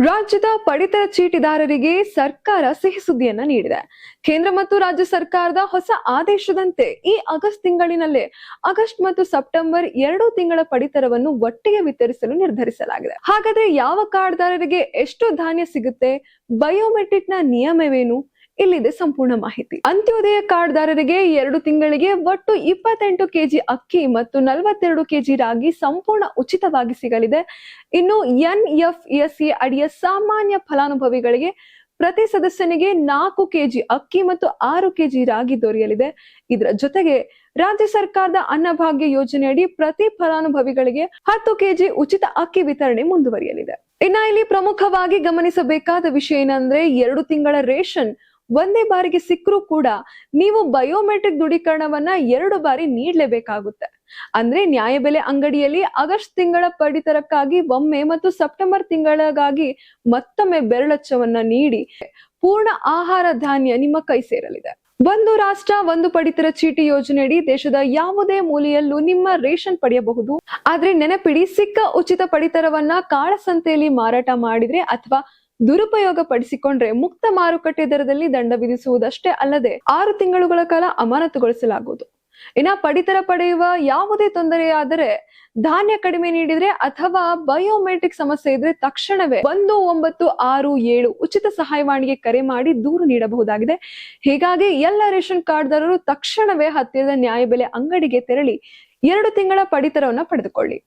ರಾಜ್ಯದ ಪಡಿತರ ಚೀಟಿದಾರರಿಗೆ ಸರ್ಕಾರ ಸಿಹಿ ಸುದ್ದಿಯನ್ನ ನೀಡಿದೆ. ಕೇಂದ್ರ ಮತ್ತು ರಾಜ್ಯ ಸರ್ಕಾರದ ಹೊಸ ಆದೇಶದಂತೆ ಈ ಆಗಸ್ಟ್ ತಿಂಗಳಿನಲ್ಲೇ ಆಗಸ್ಟ್ ಮತ್ತು ಸೆಪ್ಟೆಂಬರ್ 2 ತಿಂಗಳ ಪಡಿತರವನ್ನು ಒಟ್ಟಿಗೆ ವಿತರಿಸಲು ನಿರ್ಧರಿಸಲಾಗಿದೆ. ಹಾಗಾದ್ರೆ ಯಾವ ಕಾರ್ಡ್ದಾರರಿಗೆ ಎಷ್ಟು ಧಾನ್ಯ ಸಿಗುತ್ತೆ, ಬಯೋಮೆಟ್ರಿಕ್ ನ ನಿಯಮವೇನು, ಇಲ್ಲಿದೆ ಸಂಪೂರ್ಣ ಮಾಹಿತಿ. ಅಂತ್ಯೋದಯ ಕಾರ್ಡ್ದಾರರಿಗೆ 2 ತಿಂಗಳಿಗೆ ಒಟ್ಟು 28 ಕೆಜಿ ಅಕ್ಕಿ ಮತ್ತು 42 ಕೆಜಿ ರಾಗಿ ಸಂಪೂರ್ಣ ಉಚಿತವಾಗಿ ಸಿಗಲಿದೆ. ಇನ್ನು NFSA ಅಡಿಯ ಸಾಮಾನ್ಯ ಫಲಾನುಭವಿಗಳಿಗೆ ಪ್ರತಿ ಸದಸ್ಯನಿಗೆ 4 ಕೆಜಿ ಅಕ್ಕಿ ಮತ್ತು 6 ಕೆಜಿ ರಾಗಿ ದೊರೆಯಲಿದೆ. ಇದರ ಜೊತೆಗೆ ರಾಜ್ಯ ಸರ್ಕಾರದ ಅನ್ನಭಾಗ್ಯ ಯೋಜನೆಯಡಿ ಪ್ರತಿ ಫಲಾನುಭವಿಗಳಿಗೆ 10 ಕೆಜಿ ಉಚಿತ ಅಕ್ಕಿ ವಿತರಣೆ ಮುಂದುವರಿಯಲಿದೆ. ಇನ್ನ ಇಲ್ಲಿ ಪ್ರಮುಖವಾಗಿ ಗಮನಿಸಬೇಕಾದ ವಿಷಯ ಏನಂದ್ರೆ 2 ತಿಂಗಳ ರೇಷನ್ ಒಂದೇ ಬಾರಿಗೆ ಸಿಕ್ಕರೂ ಕೂಡ ನೀವು ಬಯೋಮೆಟ್ರಿಕ್ ದೃಢೀಕರಣವನ್ನ 2 ಬಾರಿ ನೀಡಲೇಬೇಕಾಗುತ್ತೆ. ಅಂದ್ರೆ ನ್ಯಾಯಬೆಲೆ ಅಂಗಡಿಯಲ್ಲಿ ಆಗಸ್ಟ್ ತಿಂಗಳ ಪಡಿತರಕ್ಕಾಗಿ ಒಮ್ಮೆ ಮತ್ತು ಸೆಪ್ಟೆಂಬರ್ ತಿಂಗಳಿಗಾಗಿ ಮತ್ತೊಮ್ಮೆ ಬೆರಳಚ್ಚವನ್ನ ನೀಡಿ ಪೂರ್ಣ ಆಹಾರ ಧಾನ್ಯ ನಿಮ್ಮ ಕೈ ಸೇರಲಿದೆ. ಒಂದು ರಾಷ್ಟ್ರ ಒಂದು ಪಡಿತರ ಚೀಟಿ ಯೋಜನೆಯಡಿ ದೇಶದ ಯಾವುದೇ ಮೂಲೆಯಲ್ಲೂ ನಿಮ್ಮ ರೇಷನ್ ಪಡೆಯಬಹುದು. ಆದ್ರೆ ನೆನಪಿಡಿ, ಸಿಕ್ಕ ಉಚಿತ ಪಡಿತರವನ್ನ ಕಾಳಸಂತೆಯಲ್ಲಿ ಮಾರಾಟ ಮಾಡಿದ್ರೆ ಅಥವಾ ದುರುಪಯೋಗ ಪಡಿಸಿಕೊಂಡ್ರೆ ಮುಕ್ತ ಮಾರುಕಟ್ಟೆ ದರದಲ್ಲಿ ದಂಡ ವಿಧಿಸುವುದಷ್ಟೇ ಅಲ್ಲದೆ 6 ತಿಂಗಳುಗಳ ಕಾಲ ಅಮಾನತುಗೊಳಿಸಲಾಗುವುದು. ಇನ್ನ ಪಡಿತರ ಪಡೆಯುವ ಯಾವುದೇ ತೊಂದರೆಯಾದರೆ, ಧಾನ್ಯ ಕಡಿಮೆ ನೀಡಿದ್ರೆ ಅಥವಾ ಬಯೋಮೆಟ್ರಿಕ್ ಸಮಸ್ಯೆ ಇದ್ರೆ ತಕ್ಷಣವೇ 1967 ಉಚಿತ ಸಹಾಯವಾಣಿಗೆ ಕರೆ ಮಾಡಿ ದೂರು ನೀಡಬಹುದಾಗಿದೆ. ಹೀಗಾಗಿ ಎಲ್ಲ ರೇಷನ್ ಕಾರ್ಡ್ದಾರರು ತಕ್ಷಣವೇ ಹತ್ತಿರದ ನ್ಯಾಯಬೆಲೆ ಅಂಗಡಿಗೆ ತೆರಳಿ 2 ತಿಂಗಳ ಪಡಿತರವನ್ನ ಪಡೆದುಕೊಳ್ಳಿ.